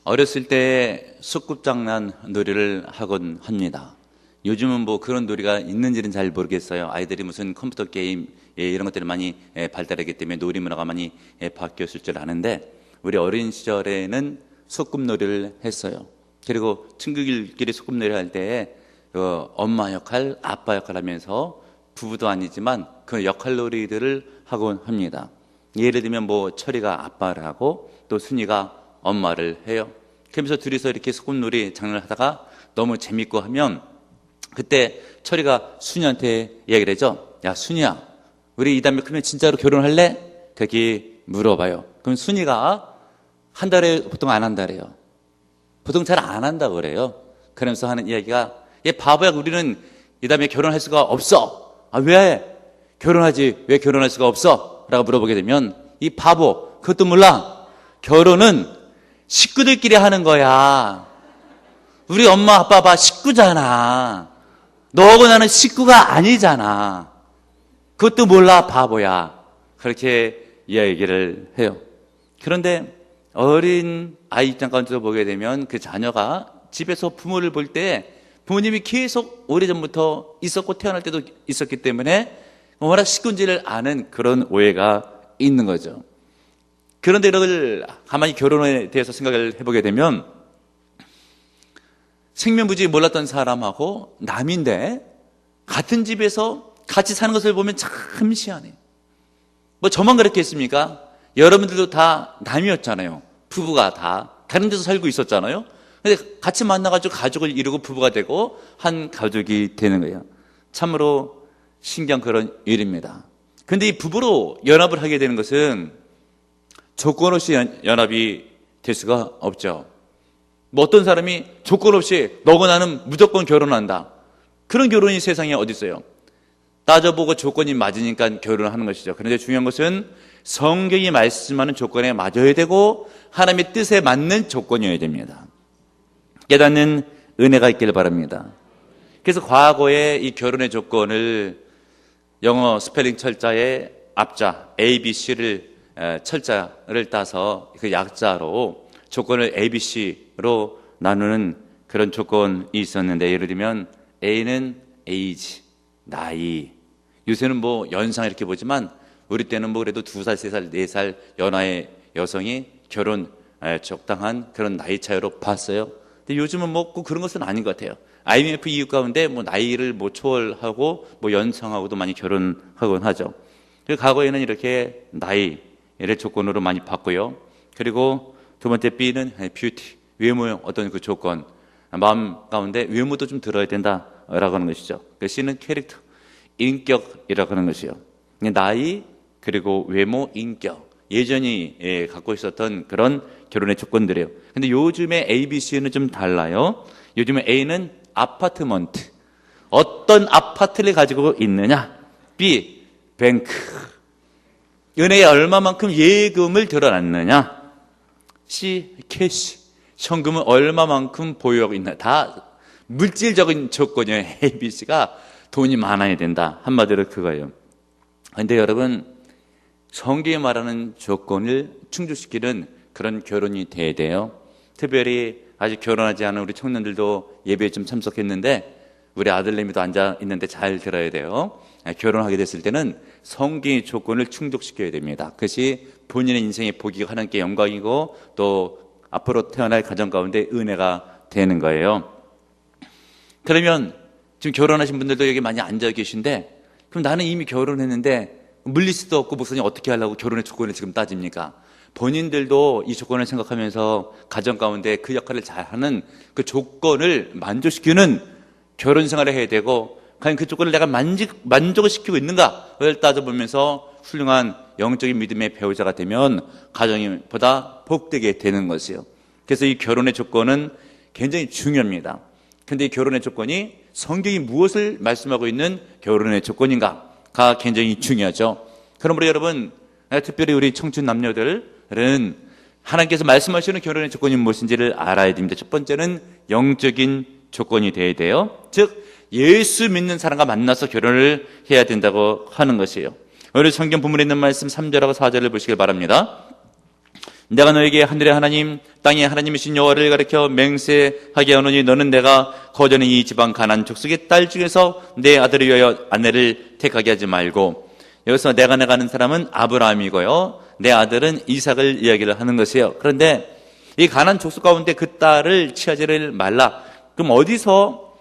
어렸을 때 소꿉장난 놀이를 하곤 합니다. 요즘은 뭐 그런 놀이가 있는지는 잘 모르겠어요. 아이들이 무슨 컴퓨터 게임 이런 것들이 많이 발달하기 때문에 놀이 문화가 많이 바뀌었을 줄 아는데, 우리 어린 시절에는 소꿉놀이를 했어요. 그리고 친구들끼리 소꿉놀이 할 때 엄마 역할, 아빠 역할 하면서 부부도 아니지만 그 역할놀이들을 하곤 합니다. 예를 들면 뭐 철이가 아빠를 하고 또 순이가 엄마를 해요. 그러면서 둘이서 이렇게 소꿉놀이 장난을 하다가 너무 재밌고 하면 그때 철이가 순이한테 이야기를 하죠. 야, 순이야, 우리 이 다음에 크면 진짜로 결혼할래? 그렇게 물어봐요. 그럼 순이가 한 달에 보통 안 한다래요. 보통 잘 안 한다고 그래요. 그러면서 하는 이야기가, 얘 바보야, 우리는 이 다음에 결혼할 수가 없어. 아, 왜? 결혼하지, 왜 결혼할 수가 없어? 라고 물어보게 되면, 이 바보, 그것도 몰라. 결혼은 식구들끼리 하는 거야. 우리 엄마 아빠 봐, 식구잖아. 너하고 나는 식구가 아니잖아. 그것도 몰라, 바보야. 그렇게 이야기를 해요. 그런데 어린 아이 입장 가운데서 보게 되면 그 자녀가 집에서 부모를 볼 때 부모님이 계속 오래전부터 있었고 태어날 때도 있었기 때문에 워낙 식군지를 아는 그런 오해가 있는 거죠. 그런데 이걸 가만히 결혼에 대해서 생각을 해보게 되면 생면부지 몰랐던 사람하고 남인데 같은 집에서 같이 사는 것을 보면 참 희한해. 뭐 저만 그랬겠습니까? 여러분들도 다 남이었잖아요. 부부가 다 다른 데서 살고 있었잖아요. 근데 같이 만나가지고 가족을 이루고 부부가 되고 한 가족이 되는 거예요. 참으로 신기한 그런 일입니다. 근데 이 부부로 연합을 하게 되는 것은 조건 없이 연합이 될 수가 없죠. 뭐 어떤 사람이 조건 없이 너고 나는 무조건 결혼한다. 그런 결혼이 세상에 어디 있어요? 따져보고 조건이 맞으니까 결혼을 하는 것이죠. 그런데 중요한 것은 성경이 말씀하는 조건에 맞아야 되고 하나님의 뜻에 맞는 조건이어야 됩니다. 깨닫는 은혜가 있기를 바랍니다. 그래서 과거에 이 결혼의 조건을 영어 스펠링 철자의 앞자 ABC를 철자를 따서 그 약자로 조건을 ABC로 나누는 그런 조건이 있었는데, 예를 들면 A는 age, 나이. 요새는 뭐 연상 이렇게 보지만 우리 때는 뭐 그래도 2살, 3살, 4살 연하의 여성이 결혼 적당한 그런 나이 차이로 봤어요. 근데 요즘은 뭐 꼭 그런 것은 아닌 것 같아요. IMF 이웃 가운데 뭐 나이를 뭐 초월하고 뭐 연상하고도 많이 결혼하곤 하죠. 그리고 과거에는 이렇게 나이를 조건으로 많이 봤고요. 그리고 두 번째 B는 뷰티, 외모의 어떤 그 조건, 마음 가운데 외모도 좀 들어야 된다라고 하는 것이죠. C는 캐릭터, 인격이라고 하는 것이요. 나이, 그리고 외모, 인격, 예전이 갖고 있었던 그런 결혼의 조건들이에요. 근데 요즘에 A, B, C는 좀 달라요. 요즘에 A는 아파트먼트, 어떤 아파트를 가지고 있느냐. B, 뱅크, 은행에 얼마만큼 예금을 들어놨느냐. C, 캐시, 현금은 얼마만큼 보유하고 있나. 다 물질적인 조건이에요. A, B, C가 돈이 많아야 된다. 한마디로 그거예요. 그런데 여러분, 성경이 말하는 조건을 충족시키는 그런 결혼이 돼야 돼요. 특별히 아직 결혼하지 않은 우리 청년들도 예배에 좀 참석했는데 우리 아들내미도 앉아 있는데 잘 들어야 돼요. 결혼하게 됐을 때는 성경의 조건을 충족시켜야 됩니다. 그것이 본인의 인생의 복이고 하나님께 영광이고 또 앞으로 태어날 가정 가운데 은혜가 되는 거예요. 그러면 지금 결혼하신 분들도 여기 많이 앉아 계신데, 그럼 나는 이미 결혼했는데 물릴 수도 없고 목사님 어떻게 하려고 결혼의 조건을 지금 따집니까? 본인들도 이 조건을 생각하면서 가정 가운데 그 역할을 잘하는 그 조건을 만족시키는 결혼 생활을 해야 되고, 과연 그 조건을 내가 만족을 시키고 있는가를 따져보면서 훌륭한 영적인 믿음의 배우자가 되면 가정이 보다 복되게 되는 것이요. 그래서 이 결혼의 조건은 굉장히 중요합니다. 그런데 이 결혼의 조건이 성경이 무엇을 말씀하고 있는 결혼의 조건인가가 굉장히 중요하죠. 그러므로 여러분, 특별히 우리 청춘 남녀들은 하나님께서 말씀하시는 결혼의 조건이 무엇인지를 알아야 됩니다. 첫 번째는 영적인 조건이 되어야 돼요. 즉 예수 믿는 사람과 만나서 결혼을 해야 된다고 하는 것이에요. 오늘 성경 본문에 있는 말씀 3절하고 4절을 보시길 바랍니다. 내가 너에게 하늘의 하나님 땅의 하나님이신 여호와를 가리켜 맹세하게 하노니 너는 내가 거저는 이 지방 가나안 족속의 딸 중에서 내 아들을 위하여 아내를 택하게 하지 말고, 여기서 내가 하는 사람은 아브라함이고요, 내 아들은 이삭을 이야기를 하는 것이에요. 그런데 이 가나안 족속 가운데 그 딸을 취하지를 말라. 그럼 어디서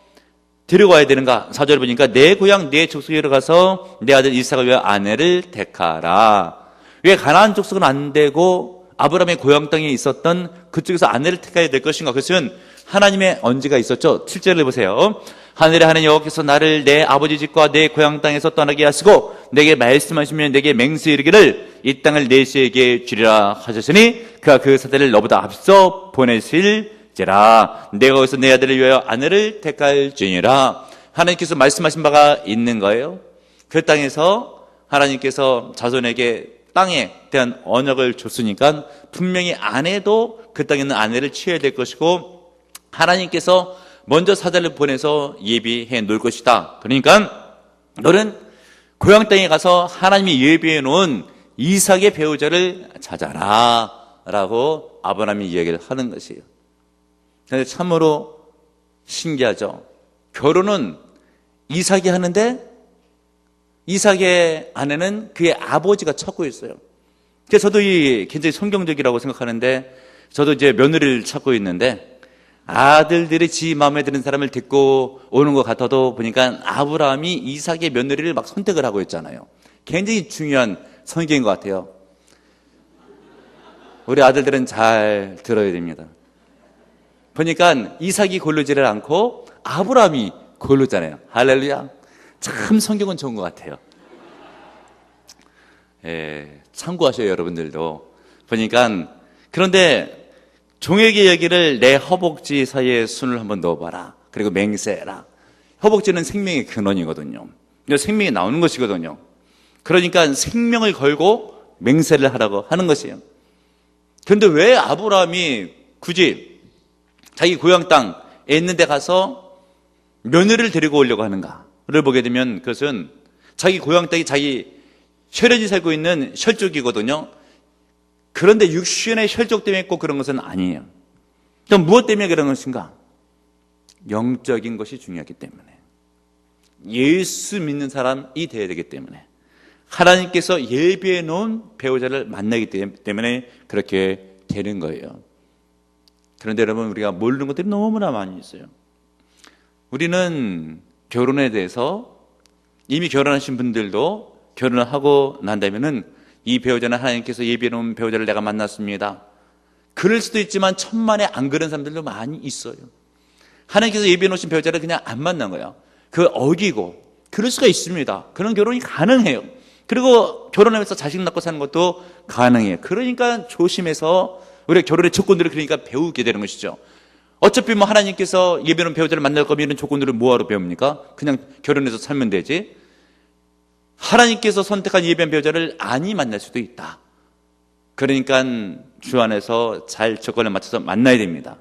데려가야 되는가? 4절에 보니까 내 고향 내 족속에 가서 내 아들 이삭을 위하여 아내를 택하라. 왜 가나안 족속은 안 되고 아브라함의 고향 땅에 있었던 그쪽에서 아내를 택해야 될 것인가? 그것은 하나님의 언지가 있었죠. 7절을 보세요. 하늘의 하나님 여호와께서 나를 내 아버지 집과 내 고향 땅에서 떠나게 하시고 내게 말씀하시면 내게 맹세히 이르기를 이 땅을 내 씨에게 주리라 하셨으니 그가 그 사대를 너보다 앞서 보내실지라. 내가 거기서 내 아들을 위하여 아내를 택할지니라. 하나님께서 말씀하신 바가 있는 거예요. 그 땅에서 하나님께서 자손에게 땅에 대한 언약을 줬으니까 분명히 아내도 그 땅에 있는 아내를 취해야 될 것이고, 하나님께서 먼저 사자를 보내서 예비해 놓을 것이다. 그러니까 너는 고향 땅에 가서 하나님이 예비해 놓은 이삭의 배우자를 찾아라 라고 아브라함이 이야기를 하는 것이에요. 그런데 참으로 신기하죠. 결혼은 이삭이 하는데 이삭의 아내는 그의 아버지가 찾고 있어요. 그래서 저도 이 굉장히 성경적이라고 생각하는데, 저도 이제 며느리를 찾고 있는데 아들들이 지 마음에 드는 사람을 데리고 오는 것 같아도 보니까 아브라함이 이삭의 며느리를 막 선택을 하고 있잖아요. 굉장히 중요한 성경인 것 같아요. 우리 아들들은 잘 들어야 됩니다. 보니까 이삭이 고르지를 않고 아브라함이 고르잖아요. 할렐루야. 참 성경은 좋은 것 같아요. 참고하셔요, 여러분들도. 보니까, 그런데 종에게 얘기를 내 허벅지 사이에 손을 한번 넣어봐라. 그리고 맹세해라. 허벅지는 생명의 근원이거든요. 생명이 나오는 것이거든요. 그러니까 생명을 걸고 맹세를 하라고 하는 것이에요. 그런데 왜 아브라함이 굳이 자기 고향 땅에 있는 데 가서 며느리를 데리고 오려고 하는가를 보게 되면, 그것은 자기 고향 땅이 자기 혈연이 살고 있는 혈족이거든요. 그런데 육신의 혈족 때문에 꼭 그런 것은 아니에요. 그럼 무엇 때문에 그런 것인가? 영적인 것이 중요하기 때문에, 예수 믿는 사람이 되어야 되기 때문에, 하나님께서 예비해 놓은 배우자를 만나기 때문에 그렇게 되는 거예요. 그런데 여러분, 우리가 모르는 것들이 너무나 많이 있어요. 우리는 결혼에 대해서, 이미 결혼하신 분들도 결혼을 하고 난다면은 이 배우자는 하나님께서 예비해 놓은 배우자를 내가 만났습니다. 그럴 수도 있지만 천만에 안 그런 사람들도 많이 있어요. 하나님께서 예비해 놓으신 배우자를 그냥 안 만난 거예요. 그 어기고, 그럴 수가 있습니다. 그런 결혼이 가능해요. 그리고 결혼하면서 자식 낳고 사는 것도 가능해요. 그러니까 조심해서 우리가 결혼의 조건들을 그러니까 배우게 되는 것이죠. 어차피 뭐 하나님께서 예비해 놓은 배우자를 만날 거면 이런 조건들을 뭐하러 배웁니까? 그냥 결혼해서 살면 되지. 하나님께서 선택한 예비한 배우자를 아니 만날 수도 있다. 그러니까 주 안에서 잘 조건을 맞춰서 만나야 됩니다.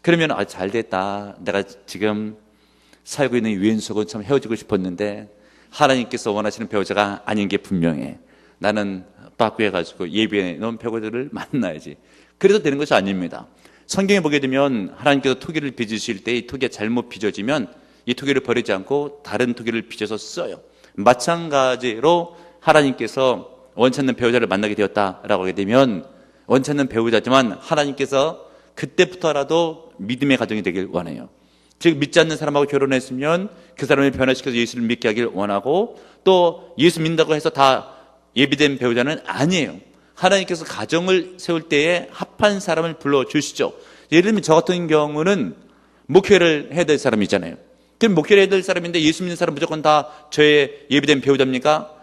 그러면 잘 됐다. 내가 지금 살고 있는 유엔석은 참 헤어지고 싶었는데 하나님께서 원하시는 배우자가 아닌 게 분명해. 나는 바꾸해가지고 예비해 놓은 배우자를 만나야지. 그래서 되는 것이 아닙니다. 성경에 보게 되면 하나님께서 토기를 빚으실 때 이 토기가 잘못 빚어지면 이 토기를 버리지 않고 다른 토기를 빚어서 써요. 마찬가지로 하나님께서 원치 않는 배우자를 만나게 되었다라고 하게 되면 원치 않는 배우자지만 하나님께서 그때부터라도 믿음의 가정이 되길 원해요. 즉 믿지 않는 사람하고 결혼했으면 그 사람을 변화시켜서 예수를 믿게 하길 원하고, 또 예수 믿는다고 해서 다 예비된 배우자는 아니에요. 하나님께서 가정을 세울 때에 합한 사람을 불러주시죠. 예를 들면 저 같은 경우는 목회를 해야 될 사람이잖아요. 그럼 목회를 해야 될 사람인데 예수 믿는 사람 무조건 다 저의 예비된 배우자입니까?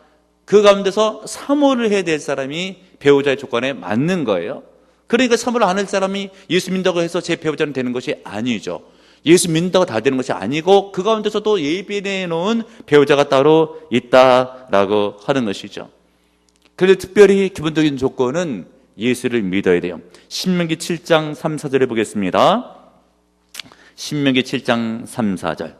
그 가운데서 사모를 해야 될 사람이 배우자의 조건에 맞는 거예요. 그러니까 사모를 안 할 사람이 예수 믿는다고 해서 제 배우자는 되는 것이 아니죠. 예수 믿는다고 다 되는 것이 아니고 그 가운데서도 예비해 놓은 배우자가 따로 있다라고 하는 것이죠. 그런데 특별히 기본적인 조건은 예수를 믿어야 돼요. 신명기 7장 3, 4절에 보겠습니다. 신명기 7장 3, 4절.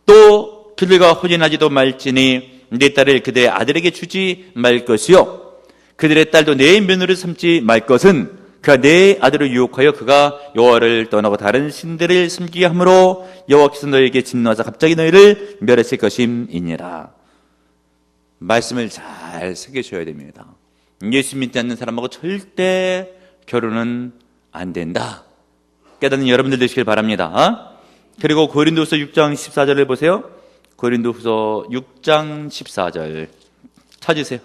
또 그들과 혼인하지도 말지니 내 딸을 그들의 아들에게 주지 말 것이요 그들의 딸도 내 며느리를 삼지 말 것은 그가 내 아들을 유혹하여 그가 여호와를 떠나고 다른 신들을 섬기게 함으로 여호와께서 너에게 진노하사 갑자기 너희를 멸하실 것임이니라. 말씀을 잘 새기셔야 됩니다. 예수 믿지 않는 사람하고 절대 결혼은 안 된다. 깨닫는 여러분들 되시길 바랍니다. 그리고 고린도후서 6장 14절을 보세요. 고린도후서 6장 14절 찾으세요.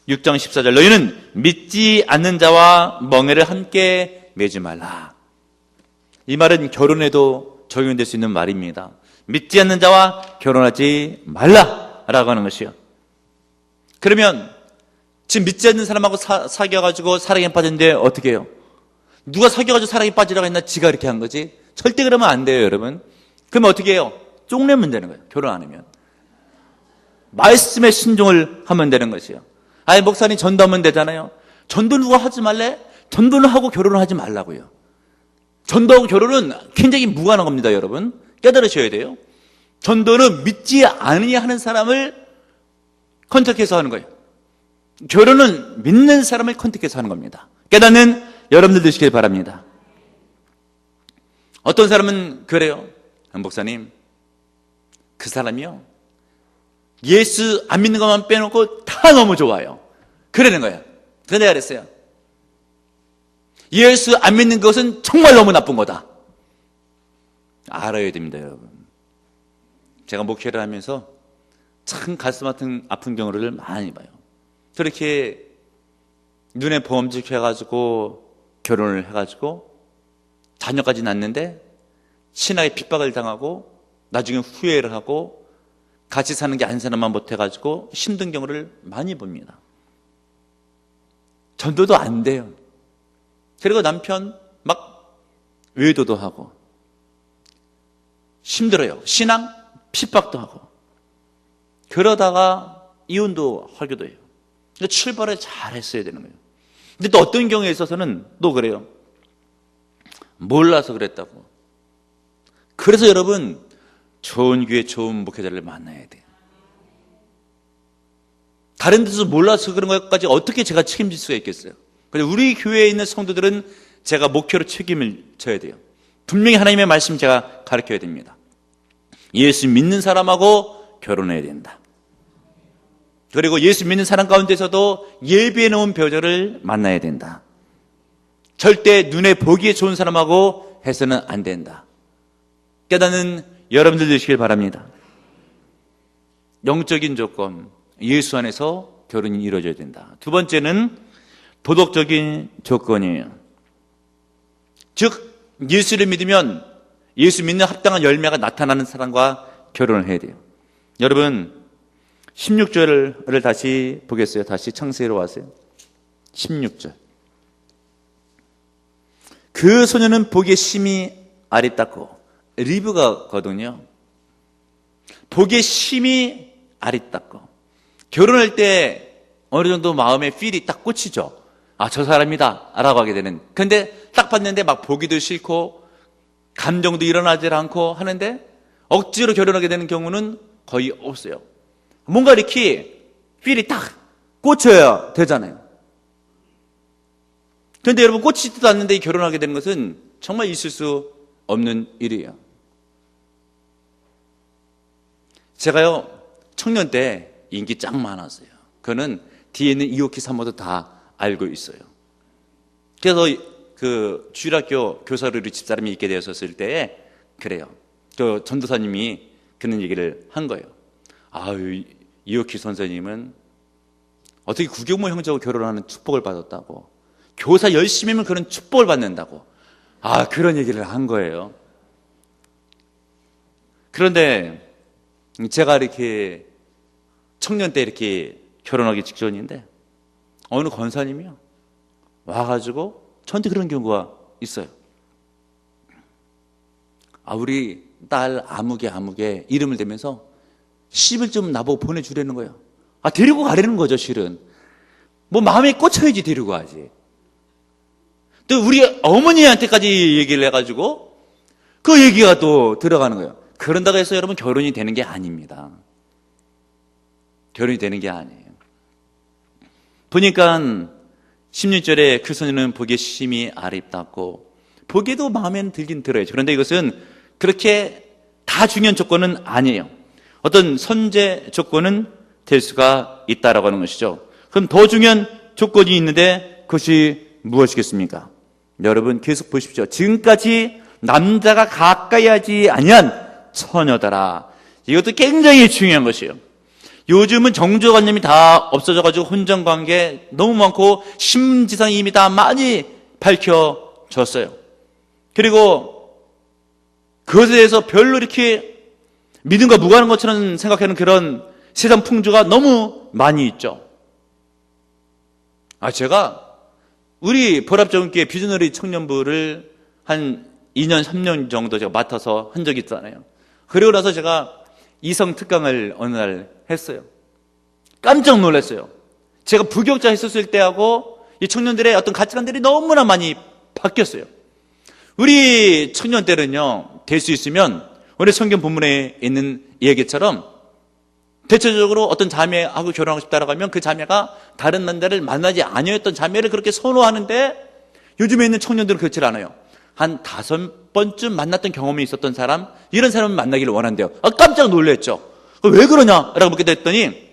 6장 14절 너희는 믿지 않는 자와 멍에를 함께 매지 말라. 이 말은 결혼에도 적용될 수 있는 말입니다. 믿지 않는 자와 결혼하지 말라라고 하는 것이요. 그러면 지금 믿지 않는 사람하고 사귀어가지고 사랑에 빠졌는데 어떻게 해요? 누가 사귀어가지고 사랑에 빠지라고 했나? 지가 이렇게 한 거지. 절대 그러면 안 돼요, 여러분. 그러면 어떻게 해요? 쪽내면 되는 거예요. 결혼 안 하면. 말씀에 순종을 하면 되는 것이요. 아니, 목사님 전도하면 되잖아요. 전도 누가 하지 말래? 전도는 하고 결혼을 하지 말라고요. 전도하고 결혼은 굉장히 무관한 겁니다, 여러분. 깨달으셔야 돼요. 전도는 믿지 않으냐 하는 사람을 컨택해서 하는 거예요. 결혼은 믿는 사람을 컨택해서 하는 겁니다. 깨닫는 여러분들 되시길 바랍니다. 어떤 사람은 그래요. 목사님, 그 사람이요, 예수 안 믿는 것만 빼놓고 다 너무 좋아요. 그러는 거예요. 그래서 내가 그랬어요. 예수 안 믿는 것은 정말 너무 나쁜 거다. 알아야 됩니다, 여러분. 제가 목회를 하면서 참 가슴 아픈 경우를 많이 봐요. 그렇게 눈에 보험직 해가지고 결혼을 해가지고 자녀까지 낳는데 신하의 핍박을 당하고 나중에 후회를 하고 같이 사는 게 한 사람만 못해가지고 힘든 경우를 많이 봅니다. 전도도 안 돼요. 그리고 남편 막 외도도 하고 힘들어요. 신앙 핍박도 하고 그러다가 이혼도 하기도 해요. 그러니까 출발을 잘 했어야 되는 거예요. 근데 또 어떤 경우에 있어서는 또 그래요. 몰라서 그랬다고. 그래서 여러분, 좋은 교회 좋은 목회자를 만나야 돼요. 다른 데서 몰라서 그런 것까지 어떻게 제가 책임질 수가 있겠어요? 그래서 우리 교회에 있는 성도들은 제가 목회로 책임을 져야 돼요. 분명히 하나님의 말씀 제가 가르쳐야 됩니다. 예수 믿는 사람하고 결혼해야 된다. 그리고 예수 믿는 사람 가운데서도 예비해 놓은 배우자를 만나야 된다. 절대 눈에 보기에 좋은 사람하고 해서는 안 된다. 깨닫는 여러분들 되시길 바랍니다. 영적인 조건, 예수 안에서 결혼이 이루어져야 된다. 두 번째는 도덕적인 조건이에요. 즉 예수를 믿으면 예수 믿는 합당한 열매가 나타나는 사람과 결혼을 해야 돼요. 여러분 16절을 다시 보겠어요. 다시 창세기로 와세요. 16절. 그 소녀는 보기에 심히 아리따고, 리브가거든요. 보기에 심히 아리따고. 결혼할 때 어느 정도 마음에 필이 딱 꽂히죠. 아, 저 사람이다 라고 하게 되는. 근데 딱 봤는데 막 보기도 싫고 감정도 일어나질 않고 하는데 억지로 결혼하게 되는 경우는 거의 없어요. 뭔가 이렇게 필이 딱 꽂혀야 되잖아요. 그런데 여러분 꽂히지도 않는데 결혼하게 되는 것은 정말 있을 수 없는 일이에요. 제가요 청년 때 인기 짱 많았어요. 그거는 뒤에 있는 이옥희 사모도 다 알고 있어요. 그래서 그 주일학교 교사로 우리 집사람이 있게 되었을 때에 그래요. 그 전도사님이 그런 얘기를 한 거예요. 아유, 이옥희 선생님은 어떻게 구경모 형제하고 결혼하는 축복을 받았다고. 교사 열심히 하면 그런 축복을 받는다고. 아, 그런 얘기를 한 거예요. 그런데 제가 이렇게 청년 때 이렇게 결혼하기 직전인데 어느 권사님이요 와가지고 저한테 그런 경우가 있어요. 아, 우리 딸 아무개 이름을 대면서 시집을 좀 나보고 보내주려는 거예요. 아, 데리고 가려는 거죠, 실은. 뭐 마음에 꽂혀야지 데리고 가지. 또 우리 어머니한테까지 얘기를 해가지고 그 얘기가 또 들어가는 거예요. 그런다고 해서 여러분 결혼이 되는 게 아닙니다. 결혼이 되는 게 아니에요. 보니까 16절에 그 소녀는 보기에 심히 아름답고 보기에도 마음에 들긴 들어요. 그런데 이것은 그렇게 다 중요한 조건은 아니에요. 어떤 선제 조건은 될 수가 있다라고 하는 것이죠. 그럼 더 중요한 조건이 있는데 그것이 무엇이겠습니까? 여러분 계속 보십시오. 지금까지 남자가 가까이 하지 아니한 처녀더라. 이것도 굉장히 중요한 것이에요. 요즘은 정조관념이 다 없어져가지고 혼전관계 너무 많고 심지상이 이미 다 많이 밝혀졌어요. 그리고 그것에 대해서 별로 이렇게 믿음과 무관한 것처럼 생각하는 그런 세상 풍조가 너무 많이 있죠. 제가 우리 보랍정교회 비전너리 청년부를 한 2년, 3년 정도 제가 맡아서 한 적이 있잖아요. 그리고 나서 제가 이성 특강을 어느 날 했어요. 깜짝 놀랐어요. 제가 부교육자 했었을 때하고 이 청년들의 어떤 가치관들이 너무나 많이 바뀌었어요. 우리 청년 때는요, 될 수 있으면 오늘 성경 본문에 있는 얘기처럼 대체적으로 어떤 자매하고 결혼하고 싶다라고 하면 그 자매가 다른 남자를 만나지 아니었던 자매를 그렇게 선호하는데 요즘에 있는 청년들은 그렇지 않아요. 한 5번쯤 만났던 경험이 있었던 사람, 이런 사람을 만나기를 원한대요. 깜짝 놀랐죠. 왜 그러냐라고 묻게 됐더니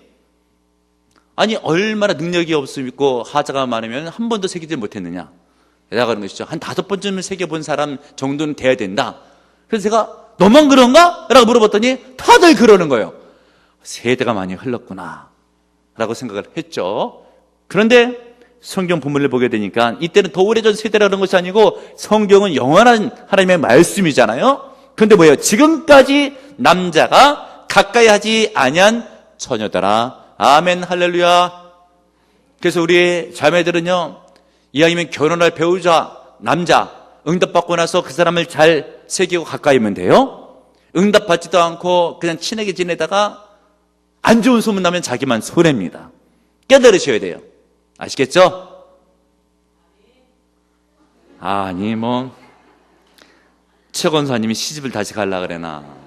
아니 얼마나 능력이 없고 하자가 많으면 한 번도 새기지 못했느냐 라고 하는 것이죠. 한 5번쯤을 새겨본 사람 정도는 돼야 된다. 그래서 제가 너만 그런가? 라고 물어봤더니 다들 그러는 거예요. 세대가 많이 흘렀구나 라고 생각을 했죠. 그런데 성경 본문을 보게 되니까 이때는 더 오래전 세대라는 것이 아니고 성경은 영원한 하나님의 말씀이잖아요. 그런데 뭐예요? 지금까지 남자가 가까이 하지 아니한 처녀더라. 아멘 할렐루야. 그래서 우리 자매들은요, 이왕이면 결혼할 배우자 남자 응답받고 나서 그 사람을 잘 새기고 가까이 하면 돼요. 응답받지도 않고 그냥 친하게 지내다가 안 좋은 소문 나면 자기만 손해입니다. 깨달으셔야 돼요. 아시겠죠? 아니 최 권사님이 시집을 다시 가려고 그래나.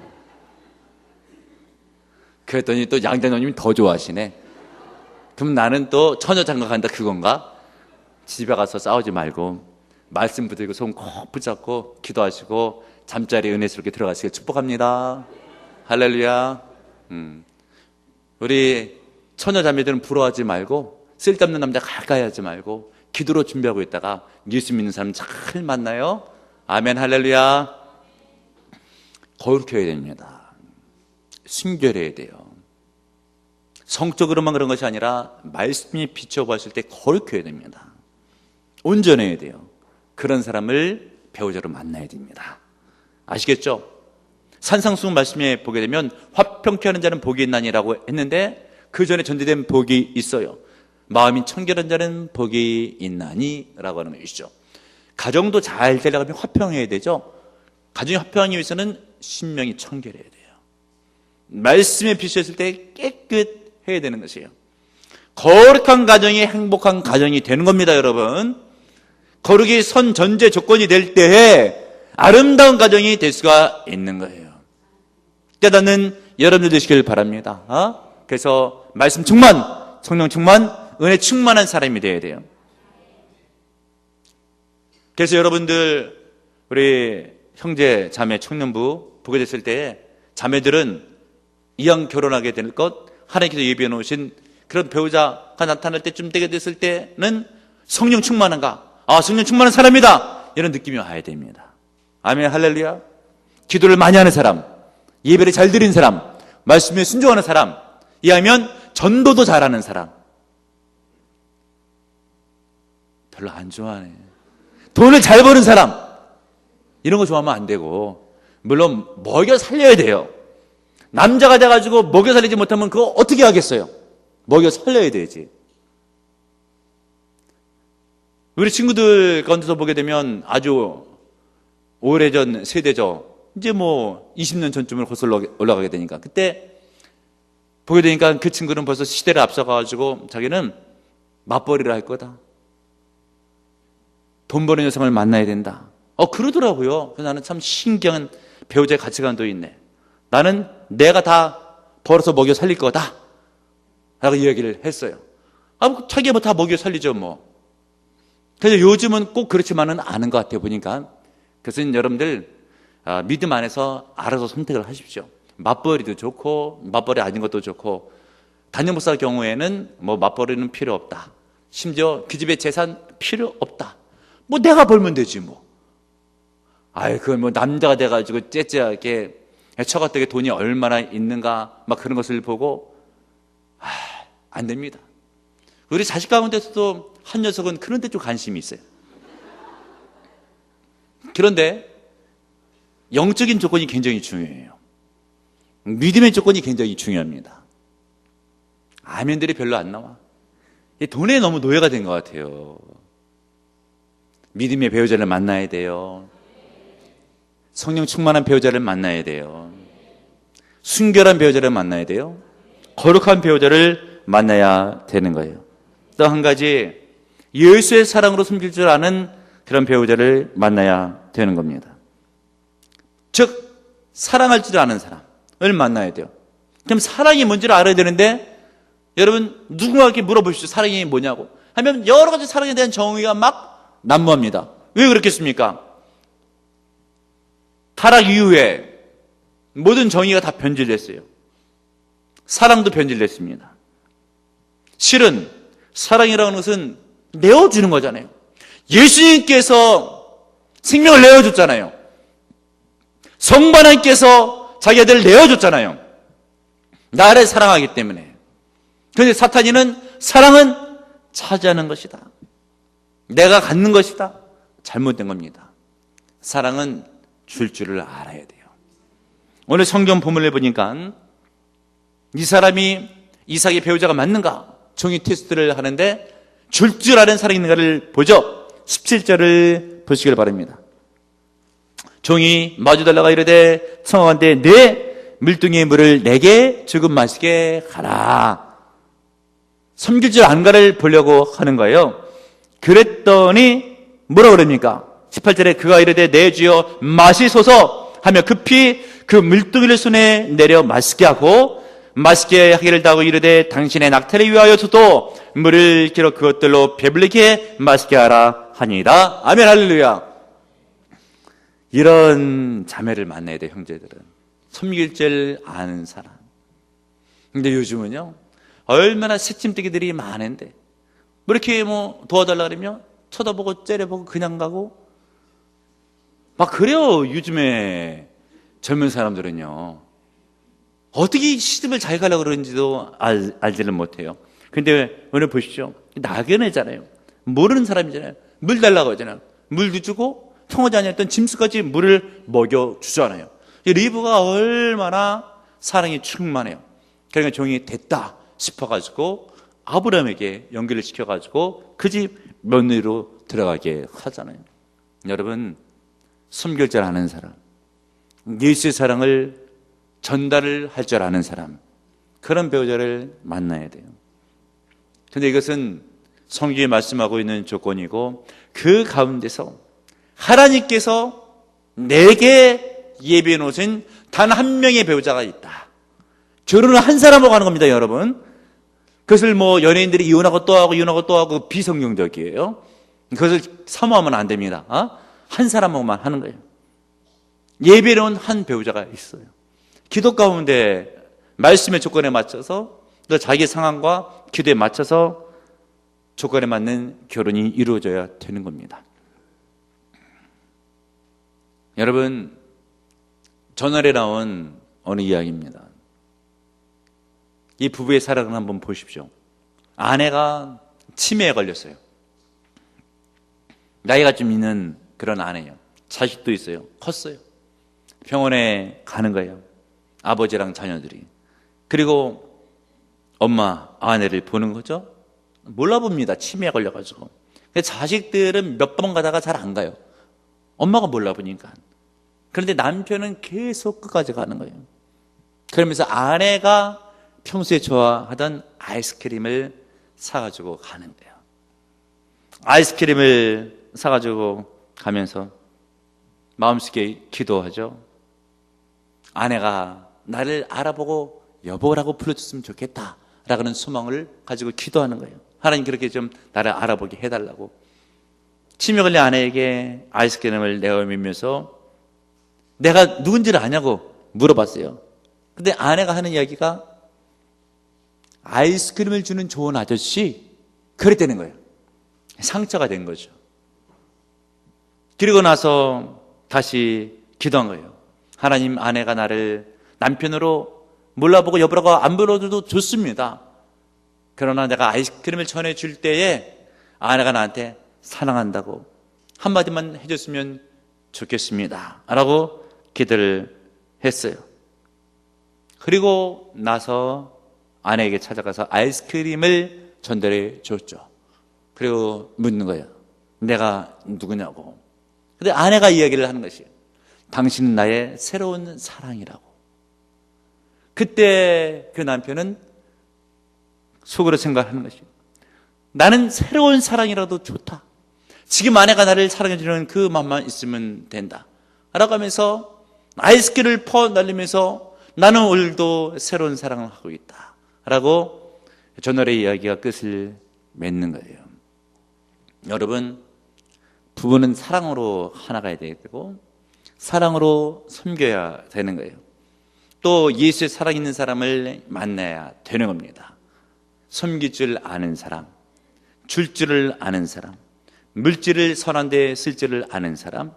그랬더니 또 양장로님이 더 좋아하시네. 그럼 나는 또 처녀 장가간다 그건가? 집에 가서 싸우지 말고 말씀 붙들고 손 꼭 붙잡고 기도하시고 잠자리에 은혜스럽게 들어가시길 축복합니다. 할렐루야. 우리 처녀 자매들은 부러워하지 말고 쓸데없는 남자 가까이 하지 말고 기도로 준비하고 있다가 예수 믿는 사람 잘 만나요. 아멘 할렐루야. 거룩해야 됩니다. 순결해야 돼요. 성적으로만 그런 것이 아니라 말씀이 비춰보았을 때 거룩해야 됩니다. 온전해야 돼요. 그런 사람을 배우자로 만나야 됩니다. 아시겠죠? 산상수훈 말씀에 보게 되면 화평케 하는 자는 복이 있나니라고 했는데 그 전에 전제된 복이 있어요. 마음이 청결한 자는 복이 있나니 라고 하는 것이죠. 가정도 잘 되려면 화평해야 되죠. 가정이 화평하기 위해서는 심령이 청결해야 돼요. 말씀에 비추었을 때 깨끗해야 되는 것이에요. 거룩한 가정이 행복한 가정이 되는 겁니다, 여러분. 거룩이 선 전제 조건이 될 때에 아름다운 가정이 될 수가 있는 거예요. 깨닫는 여러분들 되시길 바랍니다. 그래서 말씀 충만, 성령 충만, 은혜 충만한 사람이 되어야 돼요. 그래서 여러분들 우리 형제, 자매, 청년부 보게 됐을 때 자매들은 이왕 결혼하게 될 것 하나님께서 예비해 놓으신 그런 배우자가 나타날 때쯤 되게 됐을 때는 성령 충만한가? 성령 충만한 사람이다! 이런 느낌이 와야 됩니다. 아멘 할렐루야. 기도를 많이 하는 사람, 예배를 잘 드리는 사람, 말씀에 순종하는 사람, 이하면 전도도 잘하는 사람. 별로 안 좋아하네. 돈을 잘 버는 사람, 이런 거 좋아하면 안 되고, 물론 먹여 살려야 돼요. 남자가 돼가지고 먹여 살리지 못하면 그거 어떻게 하겠어요? 먹여 살려야 되지. 우리 친구들 가운데서 보게 되면 아주 오래전 세대죠. 이제 20년 전쯤으로 거슬러 올라가게 되니까 그때 보게 되니까 그 친구는 벌써 시대를 앞서가지고 자기는 맞벌이를 할 거다. 돈 버는 여성을 만나야 된다. 그러더라고요. 그래서 나는 참 신기한 배우자의 가치관도 있네. 나는 내가 다 벌어서 먹여 살릴 거다. 라고 이야기를 했어요. 자기가 뭐 다 먹여 살리죠, 뭐. 그래서 요즘은 꼭 그렇지만은 않은 것 같아요, 보니까. 그래서 여러분들, 믿음 안에서 알아서 선택을 하십시오. 맞벌이도 좋고, 맞벌이 아닌 것도 좋고, 담임 목사 경우에는 뭐 맞벌이는 필요 없다. 심지어 그 집에 재산 필요 없다. 뭐 내가 벌면 되지, 뭐. 그건 뭐 남자가 돼가지고 째째하게 처갓댁에 돈이 얼마나 있는가, 막 그런 것을 보고, 안 됩니다. 우리 자식 가운데서도 한 녀석은 그런 데 좀 관심이 있어요. 그런데 영적인 조건이 굉장히 중요해요. 믿음의 조건이 굉장히 중요합니다. 아멘들이 별로 안 나와. 돈에 너무 노예가 된 것 같아요. 믿음의 배우자를 만나야 돼요. 성령 충만한 배우자를 만나야 돼요. 순결한 배우자를 만나야 돼요. 거룩한 배우자를 만나야 되는 거예요. 또 한 가지, 예수의 사랑으로 숨길 줄 아는 그런 배우자를 만나야 되는 겁니다. 즉, 사랑할 줄 아는 사람을 만나야 돼요. 그럼 사랑이 뭔지를 알아야 되는데, 여러분 누군가에게 물어보십시오. 사랑이 뭐냐고 하면 여러 가지 사랑에 대한 정의가 막 난무합니다. 왜 그렇겠습니까? 타락 이후에 모든 정의가 다 변질됐어요. 사랑도 변질됐습니다. 실은 사랑이라는 것은 내어주는 거잖아요. 예수님께서 생명을 내어줬잖아요. 성부 하나님께서 자기 아들을 내어줬잖아요. 나를 사랑하기 때문에. 그런데 사탄이는 사랑은 차지하는 것이다. 내가 갖는 것이다. 잘못된 겁니다. 사랑은 줄 줄을 알아야 돼요. 오늘 성경 본문을 보니까 이 사람이 이삭의 배우자가 맞는가? 종이 테스트를 하는데 줄 줄 아는 사랑이 있는가를 보죠. 17절을 보시길 바랍니다. 종이 마주달라가 이르되 청하건대 내 물뚱이의 물을 내게 조금 마시게 하라. 섬길 줄 안가를 보려고 하는 거예요. 그랬더니 뭐라 그럽니까? 18절에 그가 이르되 내 주여 마시소서 하며 급히 그 물뚱이를 손에 내려 마시게 하고 맛있게 하기를 다하고 이르되 당신의 낙태를 위하여서도 물을 길어 그것들로 배불리게 맛있게 하라 하니이다. 아멘 할렐루야. 이런 자매를 만나야 돼, 형제들은. 섬길 줄 아는 사람. 근데 요즘은요, 얼마나 새침대기들이 많은데 뭐 이렇게 도와달라 그러면 쳐다보고 째려보고 그냥 가고 막 그래요. 요즘에 젊은 사람들은요, 어떻게 시집을 잘 가려고 그러는지도 알지를 못해요. 근데 오늘 보십시오. 나그네잖아요. 모르는 사람이잖아요. 물 달라고 하잖아요. 물도 주고 통하지 않았던 짐승까지 물을 먹여주잖아요. 리브가 얼마나 사랑이 충만해요. 그러니까 종이 됐다 싶어가지고 아브라함에게 연결을 시켜가지고 그 집 며느리로 들어가게 하잖아요. 여러분, 섬길 줄 아는 사람, 예수의 사랑을 전달을 할 줄 아는 사람, 그런 배우자를 만나야 돼요. 그런데 이것은 성경이 말씀하고 있는 조건이고, 그 가운데서 하나님께서 내게 예비해 놓으신 단 한 명의 배우자가 있다. 결혼을 한 사람하고 하는 겁니다, 여러분. 그것을 연예인들이 이혼하고 또 하고 이혼하고 또 하고 비성경적이에요. 그것을 사모하면 안 됩니다. 한 사람하고만 하는 거예요. 예비해 놓은 한 배우자가 있어요. 기도 가운데 말씀의 조건에 맞춰서 또 자기 상황과 기도에 맞춰서 조건에 맞는 결혼이 이루어져야 되는 겁니다. 여러분, 전월에 나온 어느 이야기입니다. 이 부부의 사랑을 한번 보십시오. 아내가 치매에 걸렸어요. 나이가 좀 있는 그런 아내예요. 자식도 있어요. 컸어요. 병원에 가는 거예요. 아버지랑 자녀들이. 그리고 엄마, 아내를 보는 거죠. 몰라봅니다. 치매에 걸려가지고. 자식들은 몇 번 가다가 잘 안 가요. 엄마가 몰라보니까. 그런데 남편은 계속 끝까지 가는 거예요. 그러면서 아내가 평소에 좋아하던 아이스크림을 사가지고 가는 거예요. 아이스크림을 사가지고 가면서 마음속에 기도하죠. 아내가 나를 알아보고 여보라고 불러줬으면 좋겠다 라는 소망을 가지고 기도하는 거예요. 하나님 그렇게 좀 나를 알아보게 해달라고. 치매 걸린 아내에게 아이스크림을 내어밀면서 내가 누군지를 아냐고 물어봤어요. 근데 아내가 하는 이야기가 아이스크림을 주는 좋은 아저씨 그랬다는 거예요. 상처가 된 거죠. 그리고 나서 다시 기도한 거예요. 하나님, 아내가 나를 남편으로 몰라보고 여보라고 안 불러줘도 좋습니다. 그러나 내가 아이스크림을 전해줄 때에 아내가 나한테 사랑한다고 한마디만 해줬으면 좋겠습니다 라고 기도를 했어요. 그리고 나서 아내에게 찾아가서 아이스크림을 전달해 줬죠. 그리고 묻는 거예요. 내가 누구냐고. 근데 아내가 이야기를 하는 것이에요. 당신은 나의 새로운 사랑이라고. 그때 그 남편은 속으로 생각하는 것이에요. 나는 새로운 사랑이라도 좋다. 지금 아내가 나를 사랑해주는 그 마음만 있으면 된다 라고 하면서 아이스크림을 퍼날리면서 나는 오늘도 새로운 사랑을 하고 있다 라고 저널의 이야기가 끝을 맺는 거예요. 여러분, 부부는 사랑으로 하나가 돼야 되고 사랑으로 섬겨야 되는 거예요. 또 예수의 사랑 있는 사람을 만나야 되는 겁니다. 섬길 줄 아는 사람, 줄 줄을 아는 사람, 물질을 선한 데 쓸 줄을 아는 사람,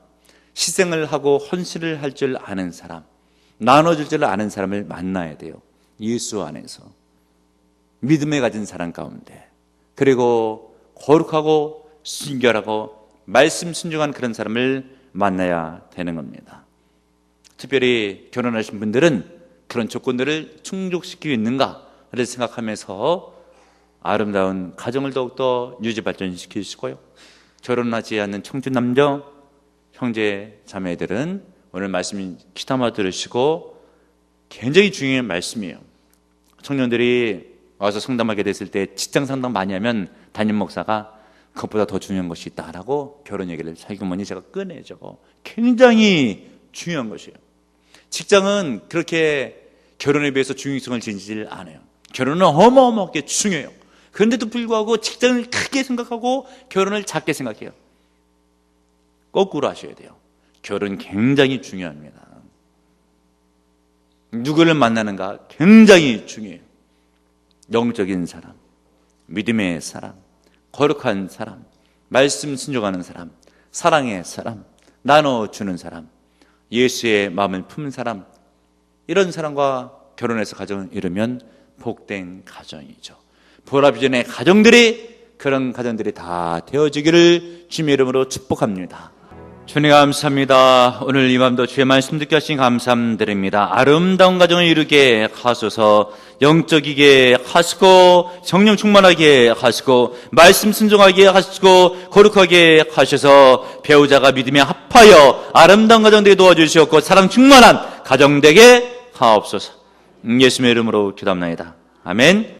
희생을 하고 헌신을 할 줄 아는 사람, 나눠줄 줄 아는 사람을 만나야 돼요. 예수 안에서 믿음에 가진 사람 가운데, 그리고 거룩하고 순결하고 말씀 순종한 그런 사람을 만나야 되는 겁니다. 특별히 결혼하신 분들은 그런 조건들을 충족시키고 있는가를 생각하면서 아름다운 가정을 더욱더 유지 발전시키시고요. 결혼하지 않는 청춘 남녀 형제 자매들은 오늘 말씀 귀담아 들으시고 굉장히 중요한 말씀이에요. 청년들이 와서 상담하게 됐을 때 직장 상담 많이 하면 담임 목사가 그것보다 더 중요한 것이 있다라고 결혼 얘기를 살구머니 제가 꺼내죠. 굉장히 중요한 것이에요. 직장은 그렇게 결혼에 비해서 중요성을 지니지 않아요. 결혼은 어마어마하게 중요해요. 그런데도 불구하고 직장을 크게 생각하고 결혼을 작게 생각해요. 거꾸로 하셔야 돼요. 결혼 굉장히 중요합니다. 누구를 만나는가 굉장히 중요해요. 영적인 사람, 믿음의 사람, 거룩한 사람, 말씀 순종하는 사람, 사랑의 사람, 나눠주는 사람, 예수의 마음을 품은 사람, 이런 사람과 결혼해서 가정을 이루면 복된 가정이죠. 보라비전의 가정들이 그런 가정들이 다 되어지기를 주님의 이름으로 축복합니다. 주님 감사합니다. 오늘 이 밤도 주의 말씀 듣게 하신 감사드립니다. 아름다운 가정을 이루게 하소서. 영적이게 하시고 성령 충만하게 하시고 말씀 순종하게 하시고 거룩하게 하셔서 배우자가 믿음에 합하여 아름다운 가정 되게 도와주시옵고 사랑 충만한 가정 되게 하옵소서. 예수님의 이름으로 기도합나이다. 아멘.